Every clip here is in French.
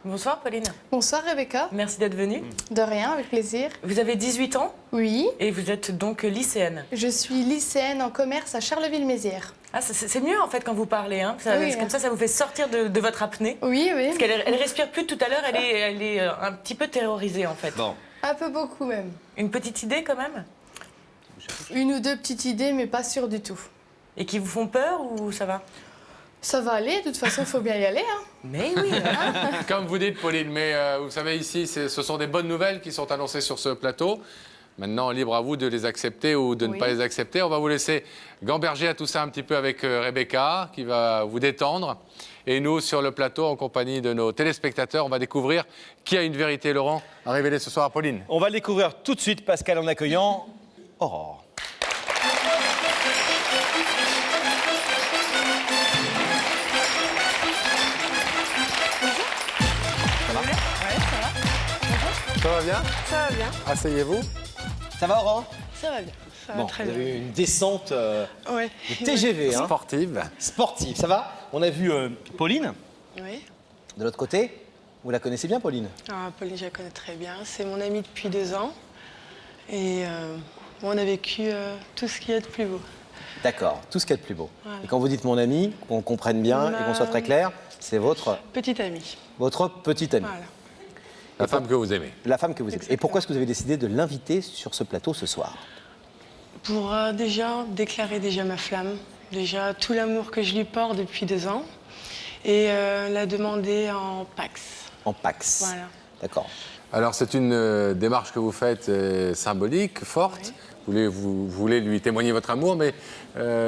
Bonsoir Pauline. Bonsoir Rebecca. Merci d'être venue. De rien, avec plaisir. Vous avez 18 ans Oui. et vous êtes donc lycéenne. Je suis lycéenne en commerce à Charleville-Mézières. Ah, c'est mieux en fait quand vous parlez, hein. Oui, Comme ça vous fait sortir de votre apnée. Oui, oui. Parce qu'elle respire plus tout à l'heure, elle est un petit peu terrorisée en fait. Bon. Un peu beaucoup même. Une petite idée quand même? Une ou deux petites idées, mais pas sûres du tout. Et qui vous font peur ou ça va? Ça va aller, de toute façon, il faut bien y aller. Hein. Mais oui. Comme vous dites, Pauline, mais vous savez, ici, ce sont des bonnes nouvelles qui sont annoncées sur ce plateau. Maintenant, libre à vous de les accepter ou de ne pas les accepter. On va vous laisser gamberger à tout ça un petit peu avec Rebecca, qui va vous détendre. Et nous, sur le plateau, en compagnie de nos téléspectateurs, on va découvrir qui a une vérité, Laurent, à révéler ce soir à Pauline. On va le découvrir tout de suite, Pascal, en accueillant Aurore. Ça va bien? Ça va bien. Asseyez-vous. Ça va, Aurore? Ça va bien. Ça va Bon, très vous bien. avez eu une descente Ouais. de TGV, hein, Sportive. sportive. Ça va? On a vu Pauline, Oui. de l'autre côté. Vous la connaissez bien, Pauline? Ah, Pauline, je la connais très bien. C'est mon amie depuis 2 ans. Et on a vécu tout ce qu'il y a de plus beau. D'accord, tout ce qu'il y a de plus beau. Voilà. Et quand vous dites mon ami, qu'on comprenne bien et qu'on soit très clair, c'est votre Petite amie. petite amie, Voilà. La femme que vous aimez. la femme que vous aimez. Et Exactement. pourquoi est-ce que vous avez décidé de l'inviter sur ce plateau ce soir? Pour déjà déclarer déjà ma flamme, déjà tout l'amour que je lui porte depuis 2 ans. Et la demander en Pax. En Pax. Voilà. D'accord. Alors, c'est une démarche que vous faites symbolique, forte. Vous voulez lui témoigner votre amour, mais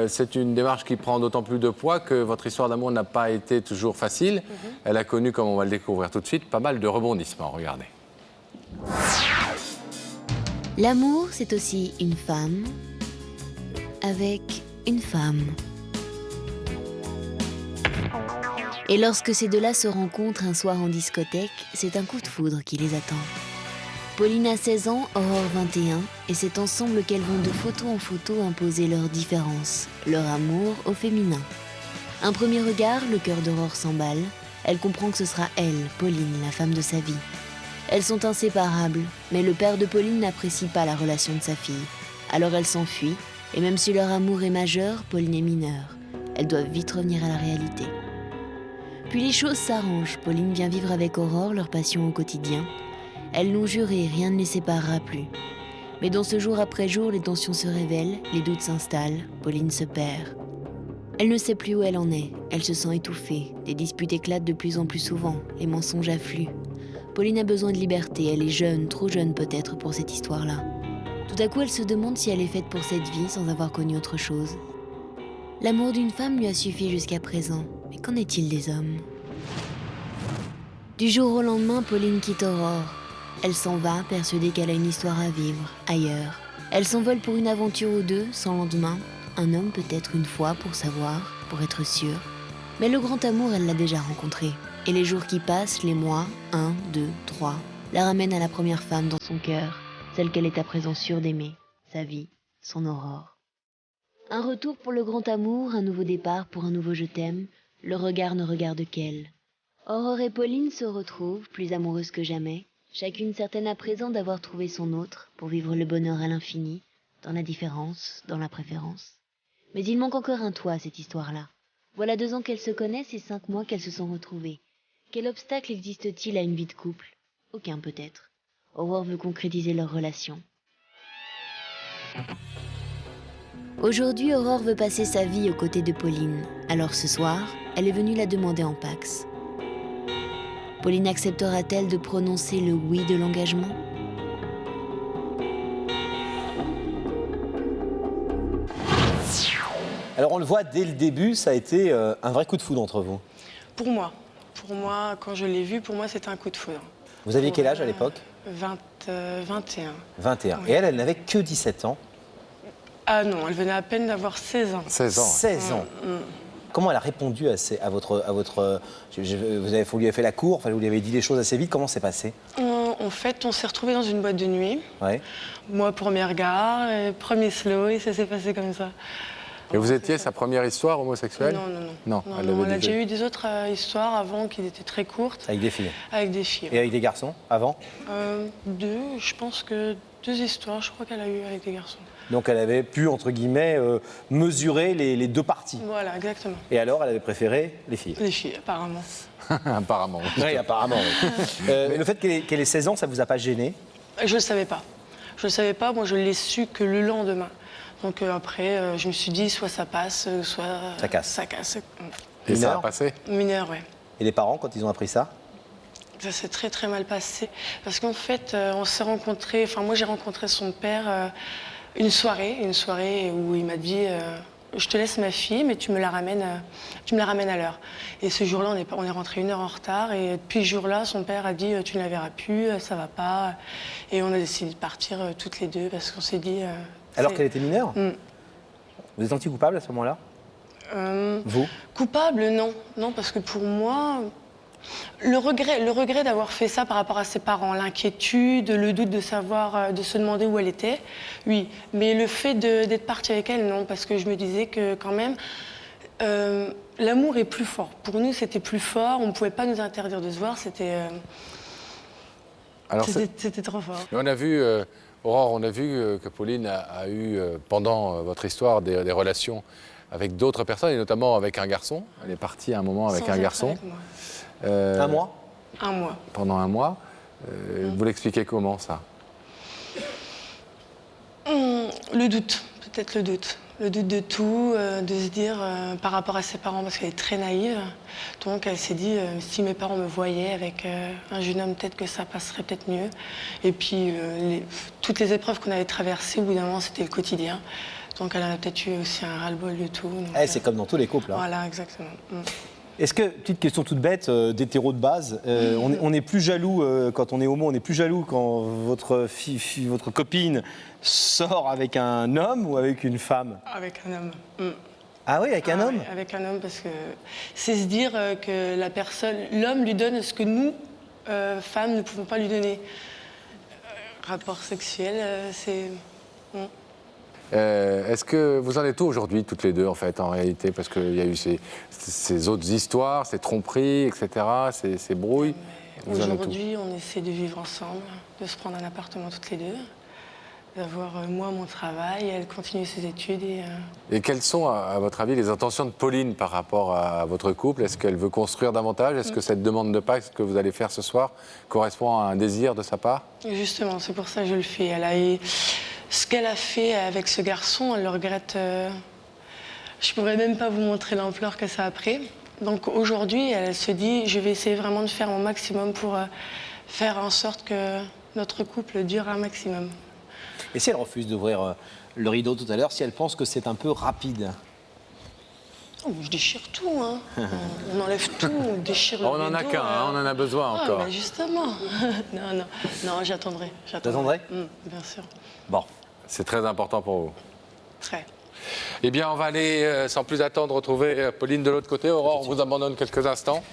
c'est une démarche qui prend d'autant plus de poids que votre histoire d'amour n'a pas été toujours facile. Elle a connu, comme on va le découvrir tout de suite, pas mal de rebondissements. Regardez. L'amour, c'est aussi une femme avec une femme. Et lorsque ces deux-là se rencontrent un soir en discothèque, c'est un coup de foudre qui les attend. Pauline a 16 ans, Aurore 21, et c'est ensemble qu'elles vont de photo en photo imposer leurs différences, leur amour au féminin. Un premier regard, le cœur d'Aurore s'emballe. Elle comprend que ce sera elle, Pauline, la femme de sa vie. Elles sont inséparables, mais le père de Pauline n'apprécie pas la relation de sa fille. Alors elle s'enfuit, et même si leur amour est majeur, Pauline est mineure. Elles doivent vite revenir à la réalité. Puis les choses s'arrangent. Pauline vient vivre avec Aurore leur passion au quotidien. Elles l'ont juré, rien ne les séparera plus. Mais dans ce jour après jour, les tensions se révèlent, les doutes s'installent, Pauline se perd. Elle ne sait plus où elle en est, elle se sent étouffée, les disputes éclatent de plus en plus souvent, les mensonges affluent. Pauline a besoin de liberté, elle est jeune, trop jeune peut-être pour cette histoire-là. Tout à coup, elle se demande si elle est faite pour cette vie sans avoir connu autre chose. L'amour d'une femme lui a suffi jusqu'à présent, mais qu'en est-il des hommes? Du jour au lendemain, Pauline quitte Aurore. Elle s'en va, persuadée qu'elle a une histoire à vivre, ailleurs. Elle s'envole pour une aventure ou deux, sans lendemain. Un homme peut-être une fois pour savoir, pour être sûre. Mais le grand amour, elle l'a déjà rencontré. Et les jours qui passent, les mois, 1, 2, 3, la ramènent à la première femme dans son cœur, celle qu'elle est à présent sûre d'aimer, sa vie, son Aurore. Un retour pour le grand amour, un nouveau départ pour un nouveau je t'aime, le regard ne regarde qu'elle. Aurore et Pauline se retrouvent, plus amoureuses que jamais, chacune certaine à présent d'avoir trouvé son autre pour vivre le bonheur à l'infini, dans la différence, dans la préférence. Mais il manque encore un toit à cette histoire-là. Voilà 2 ans qu'elles se connaissent et 5 mois qu'elles se sont retrouvées. Quel obstacle existe-t-il à une vie de couple? Aucun peut-être. Aurore veut concrétiser leur relation. Aujourd'hui, Aurore veut passer sa vie aux côtés de Pauline. Alors ce soir, elle est venue la demander en Pax. Pauline acceptera-t-elle de prononcer le oui de l'engagement? Alors on le voit dès le début, ça a été un vrai coup de foudre entre vous. Pour moi, quand je l'ai vu, pour moi, c'était un coup de foudre. Vous aviez quel âge à l'époque? 21. 21. Oui. Et elle n'avait que 17 ans. Ah non, elle venait à peine d'avoir 16 ans. 16 ans. 16 ans. Comment elle a répondu à votre vous lui avez fait la cour, enfin, vous lui avez dit les choses assez vite, comment c'est passé? En fait, on s'est retrouvés dans une boîte de nuit. Ouais. Moi, premier regard, premier slow, et ça s'est passé comme ça. Et vous étiez sa première histoire homosexuelle? Non, non, non. Non, Non, elle non, l'avait on a déjà déjà eu des autres histoires avant qui étaient très courtes, Avec des filles. avec des filles. Et avec des garçons, avant? Je pense que 2 histoires, je crois qu'elle a eu avec des garçons. Donc elle avait pu, entre guillemets, mesurer les deux parties. Voilà, exactement. Et alors, elle avait préféré les filles. Les filles, apparemment. Apparemment. Oui, apparemment. Oui. Mais le fait qu'elle ait 16 ans, ça vous a pas gêné? Je ne le savais pas. Je ne le savais pas, moi je l'ai su que le lendemain. Donc après, je me suis dit, soit ça passe, soit Ça casse. ça casse. Et ça a Mineur. passé? Mineur, ouais. Et les parents, quand ils ont appris ça? Ça s'est très très mal passé. Parce qu'en fait, on s'est rencontrés, enfin moi j'ai rencontré son père une soirée où il m'a dit je te laisse ma fille, mais tu me la ramènes à l'heure. Et ce jour-là, on est rentré 1 heure en retard. Et depuis ce jour-là, son père a dit tu ne la verras plus, ça va pas. Et on a décidé de partir toutes les deux parce qu'on s'est dit. Alors qu'elle était mineure? Mm. Vous êtes senti coupable à ce moment-là? Vous? Coupable, non. Non, parce que pour moi, le regret d'avoir fait ça par rapport à ses parents, l'inquiétude, le doute de savoir, de se demander où elle était, oui. Mais le fait d'être partie avec elle, non, parce que je me disais que quand même, l'amour est plus fort. Pour nous, c'était plus fort. On ne pouvait pas nous interdire de se voir. C'était trop fort. On a vu, Aurore, on a vu que Pauline a eu, pendant votre histoire, des relations avec d'autres personnes, et notamment avec un garçon. Elle est partie à un moment avec Sans un être garçon. avec moi. Un mois? 1 mois. Pendant 1 mois. Vous l'expliquez comment, ça? Le doute, peut-être le doute. Le doute de tout, de se dire par rapport à ses parents, parce qu'elle est très naïve. Donc elle s'est dit, si mes parents me voyaient avec un jeune homme, peut-être que ça passerait peut-être mieux. Et puis toutes les épreuves qu'on avait traversées, au bout d'un moment, c'était le quotidien. Donc elle en a peut-être eu aussi un ras-le-bol de tout. Donc, C'est comme dans tous les couples. Hein. Voilà, exactement. Est-ce que, petite question toute bête, d'hétéro de base, on est plus jaloux quand on est homo, on est plus jaloux quand votre votre copine sort avec un homme ou avec une femme? Avec un homme. Ah oui, avec un homme? Oui, avec un homme, parce que c'est se dire que l'homme lui donne ce que nous, femmes, ne pouvons pas lui donner. Rapport sexuel, c'est... Est-ce que vous en êtes où aujourd'hui, toutes les deux, en fait, en réalité? Parce qu'il y a eu ces autres histoires, ces tromperies, etc., ces brouilles. Vous en êtes où? Aujourd'hui, on essaie de vivre ensemble, de se prendre un appartement toutes les deux, d'avoir moi mon travail, elle continue ses études. Et quelles sont, à votre avis, les intentions de Pauline par rapport à votre couple? Est-ce qu'elle veut construire davantage? Est-ce que cette demande de Pâques que vous allez faire ce soir correspond à un désir de sa part? Justement, c'est pour ça que je le fais. Ce qu'elle a fait avec ce garçon, elle le regrette. Je pourrais même pas vous montrer l'ampleur que ça a pris. Donc aujourd'hui, elle se dit, je vais essayer vraiment de faire mon maximum pour faire en sorte que notre couple dure un maximum. Et si elle refuse d'ouvrir le rideau tout à l'heure, si elle pense que c'est un peu rapide? Oh, je déchire tout, hein. On enlève tout, on déchire le On n'en a rideau, qu'un, on en a besoin Ah, encore. bah justement. Non, j'attendrai. T'attendrais? Bien sûr. Bon. C'est très important pour vous. Très. Eh bien, on va aller, sans plus attendre, retrouver Pauline de l'autre côté. Aurore, on vous abandonne quelques instants.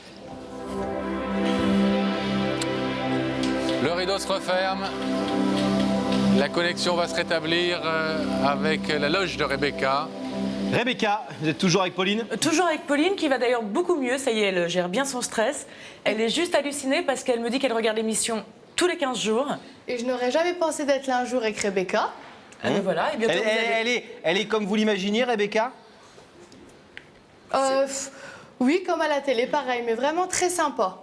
Le rideau se referme. La connexion va se rétablir avec la loge de Rebecca. Rebecca, vous êtes toujours avec Pauline? Toujours avec Pauline, qui va d'ailleurs beaucoup mieux. Ça y est, elle gère bien son stress. Elle est juste hallucinée parce qu'elle me dit qu'elle regarde l'émission tous les 15 jours. Et je n'aurais jamais pensé d'être là un jour avec Rebecca. Et voilà, et bientôt vous allez... Elle est comme vous l'imaginez, Rebecca? Oui, comme à la télé, pareil, mais vraiment très sympa.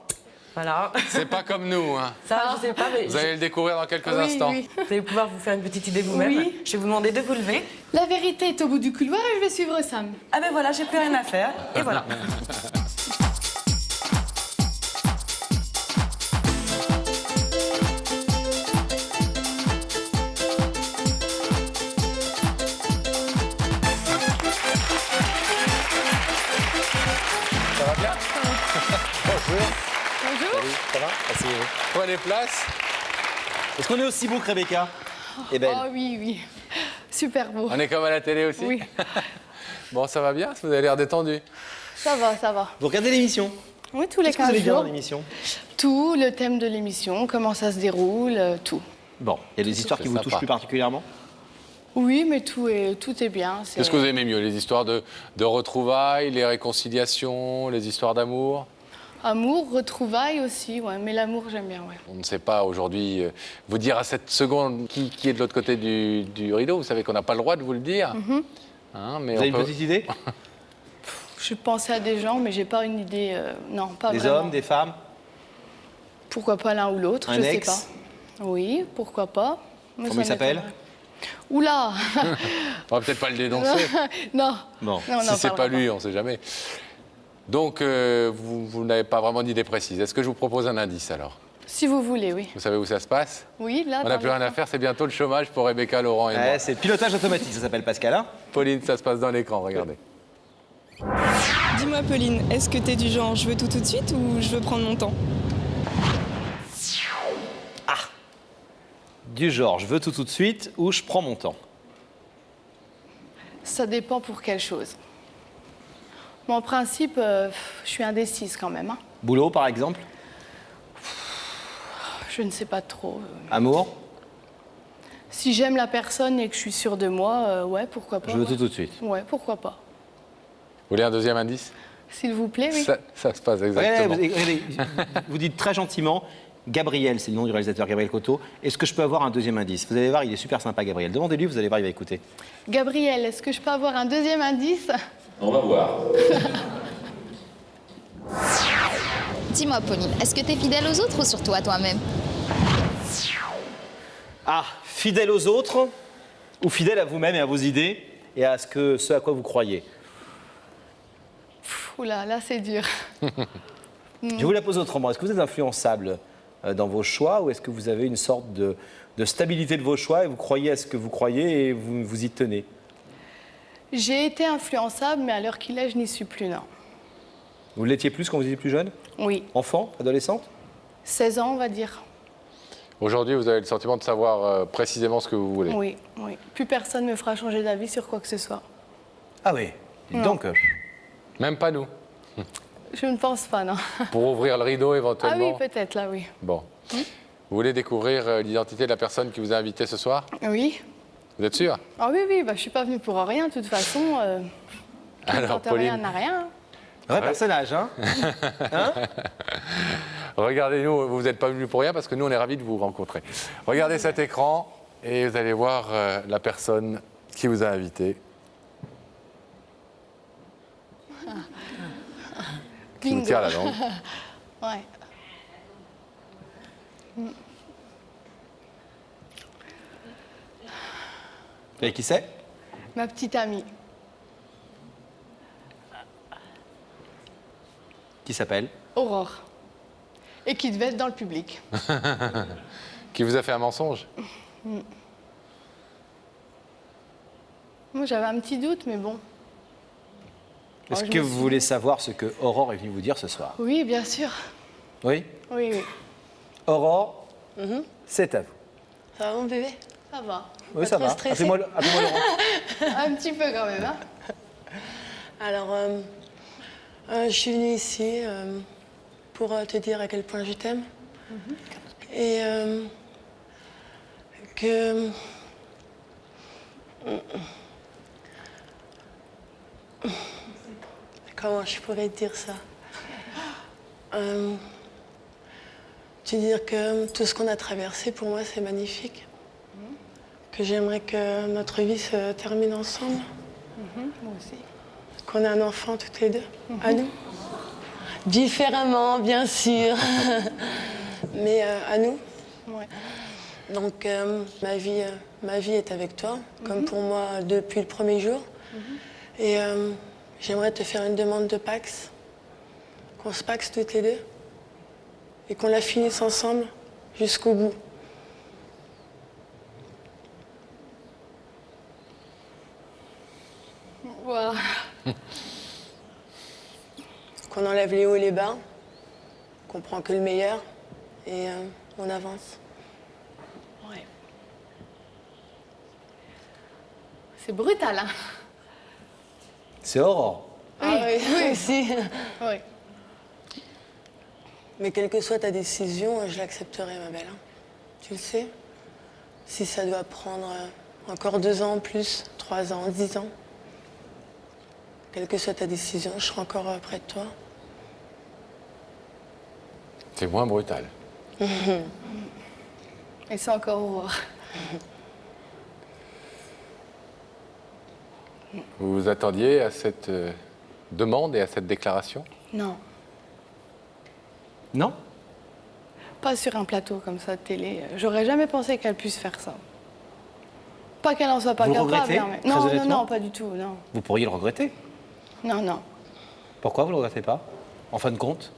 Voilà. C'est pas comme nous, hein. Ça, je sais pas, mais Vous allez le découvrir dans quelques Oui, instants. oui. vous allez pouvoir vous faire une petite idée vous-même. Oui. Je vais vous demander de vous lever. La vérité est au bout du couloir et je vais suivre Sam. Ah ben voilà, j'ai plus rien à faire. Et voilà. Ça va bien? Bonjour. Bonjour. Ça va? Asseyez-vous. Prenez place. Est-ce qu'on est aussi beau que Rebecca? Et belle. Oh oui, oui. Super beau. On est comme à la télé aussi? Oui. Bon, ça va bien? Vous avez l'air détendu. Ça va, ça va. Vous regardez l'émission? Oui, tous les Qu'est-ce que vous 15 allez dire dans jours. l'émission? Tout, le thème de l'émission, comment ça se déroule, tout. Bon, il y a des histoires qui vous sympa. touchent plus particulièrement? Oui, mais tout est bien. Qu'est-ce que vous aimez mieux? Les histoires de retrouvailles, les réconciliations, les histoires d'amour? Amour, retrouvailles aussi, ouais. Mais l'amour, j'aime bien, ouais. On ne sait pas aujourd'hui vous dire à cette seconde qui est de l'autre côté du rideau. Vous savez qu'on n'a pas le droit de vous le dire. Hein, mais Vous avez une petite idée? Je pensais à des gens, mais j'ai pas une idée. Non, pas Des vraiment. hommes, des femmes? Pourquoi pas l'un ou l'autre, Un je sais ex? pas. Oui, pourquoi pas. Mais Comment il ça s'appelle? m'étonnerait. Oula. on va peut-être pas le dénoncer. Non. Bon. Non, Si c'est pas lui, on ne sait jamais. Donc, vous n'avez pas vraiment d'idée précise. Est-ce que je vous propose un indice alors? Si vous voulez, oui. Vous savez où ça se passe? Oui, là. On n'a plus rien à faire, c'est bientôt le chômage pour Rebecca, Laurent et moi. Ouais, c'est le pilotage automatique, ça s'appelle Pascal. Hein. Pauline, ça se passe dans l'écran, regardez. Dis-moi Pauline, est-ce que t'es du genre je veux tout de suite ou je veux prendre mon temps? Du genre, je veux tout de suite ou je prends mon temps. Ça dépend pour quelle chose. Bon, en principe, je suis indécise quand même. Hein. Boulot, par exemple? Je ne sais pas trop. Amour? Si j'aime la personne et que je suis sûre de moi, ouais, pourquoi pas. Je veux ouais. tout de suite. Ouais, pourquoi pas. Vous voulez un deuxième indice? S'il vous plaît, oui. Ça se passe Regardez, exactement. regardez, vous dites très gentiment, Gabriel, c'est le nom du réalisateur, Gabriel Coteau. Est-ce que je peux avoir un deuxième indice? Vous allez voir, il est super sympa, Gabriel. Demandez-lui, vous allez voir, il va écouter. Gabriel, est-ce que je peux avoir un deuxième indice? On va voir. Dis-moi, Pauline, est-ce que t'es fidèle aux autres ou surtout à toi-même? Ah, fidèle aux autres ou fidèle à vous-même et à vos idées et à ce à quoi vous croyez? Oula, là, c'est dur. Je vous la pose autrement. Est-ce que vous êtes influençable dans vos choix ou est-ce que vous avez une sorte de stabilité de vos choix et vous croyez à ce que vous croyez et vous vous y tenez? J'ai été influençable, mais à l'heure qu'il est, je n'y suis plus, non. Vous l'étiez plus quand vous étiez plus jeune? Oui, Enfant? Adolescente? 16 ans, on va dire. Aujourd'hui, vous avez le sentiment de savoir précisément ce que vous voulez. Oui, oui. Plus personne ne me fera changer d'avis sur quoi que ce soit. Ah oui. Dites Non. donc. Même pas nous. Je ne pense pas, non. Pour ouvrir le rideau Ah éventuellement. oui, peut-être, là, oui. Bon. Vous voulez découvrir l'identité de la personne qui vous a invité ce soir? Oui. Vous êtes sûr? Ah oui, oui, bah, je ne suis pas venue pour rien, de toute façon. Qui ne Alors, tente rien Pauline, n'a rien. Vrai personnage, hein? regardez-nous, vous n'êtes pas venu pour rien parce que nous, on est ravis de vous rencontrer. Regardez cet écran et vous allez voir la personne qui vous a invité. Qui vous Bingo. tire la langue. Ouais. Et qui c'est? Ma petite amie. Qui s'appelle? Aurore. Et qui devait être dans le public. Qui vous a fait un mensonge? Moi, j'avais un petit doute, mais bon. Est-ce je que me vous suis- voulez savoir ce que Aurore est venue vous dire ce soir? Oui, bien sûr. Oui? Oui, oui. Aurore, c'est à vous. Ça va, mon bébé? Ça va. Oui, Pas ça trop va. stressé? Appelez-moi Laurent. Un petit peu quand même, hein. Alors, je suis venue ici pour te dire à quel point je t'aime. Et que... Comment je pourrais te dire ça? Te dire que tout ce qu'on a traversé, pour moi, c'est magnifique. Que j'aimerais que notre vie se termine ensemble. Moi aussi. Qu'on a un enfant toutes les deux, à nous. Différemment, bien sûr, mais à nous. Ouais. Donc ma vie est avec toi, comme pour moi depuis le premier jour. Et j'aimerais te faire une demande de Pax, qu'on se paxe toutes les deux et qu'on la finisse ensemble jusqu'au bout. Wow. Qu'on enlève les hauts et les bas, qu'on prend que le meilleur et on avance. Ouais. C'est brutal, hein. C'est Aurore. Ah oui, oui. aussi. Oui. Mais quelle que soit ta décision, je l'accepterai, ma belle. Tu le sais. Si ça doit prendre Encore 2 ans en plus, 3 ans, 10 ans. Quelle que soit ta décision, je serai encore près de toi. C'est moins brutal. Et c'est encore Aurore. Vous vous attendiez à cette demande et à cette déclaration? Non, Non? pas sur un plateau comme ça de télé. J'aurais jamais pensé qu'elle puisse faire ça. Pas qu'elle en soit pas Vous le capable. regrettez, hein, mais... très Non, non, honnêtement non, pas du tout, non. Vous pourriez le regretter. Non, non. Pourquoi vous ne le regrettez pas? En fin de compte,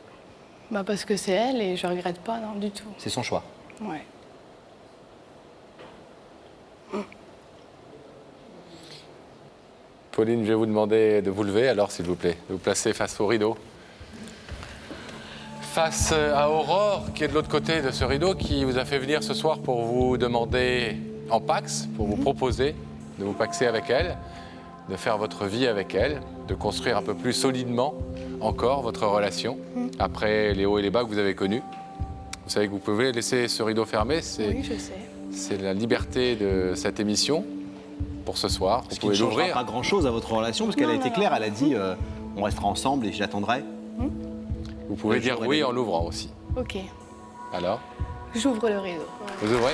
Bah parce que c'est elle et je regrette pas, non, du tout. c'est son choix. Ouais. Pauline, je vais vous demander de vous lever, alors, s'il vous plaît, de vous placer face au rideau. Face à Aurore, qui est de l'autre côté de ce rideau, qui vous a fait venir ce soir pour vous demander en pax, pour vous proposer de vous paxer avec elle, de faire votre vie avec elle, de construire un peu plus solidement encore votre relation, après les hauts et les bas que vous avez connus. Vous savez que vous pouvez laisser ce rideau fermé, Oui, je sais. c'est la liberté de cette émission pour ce soir. Vous Ce qui ne pouvez changera l'ouvrir. pas grand-chose à votre relation, parce qu'elle a été claire, elle a dit on restera ensemble et j'attendrai. Vous pouvez dire oui en l'ouvrant aussi. Ok. Alors, J'ouvre le rideau. vous ouvrez?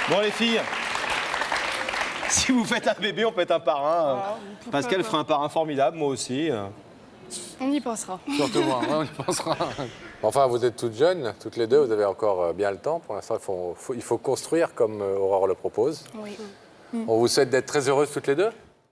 Bon les filles, si vous faites un bébé, on peut être un parrain. Pascal fera un parrain formidable, moi aussi. On y pensera. Surtout moi, on y pensera. Enfin, vous êtes toutes jeunes, toutes les deux, vous avez encore bien le temps. Pour l'instant, il faut construire comme Aurore le propose. Oui. On vous souhaite d'être très heureuses toutes les deux.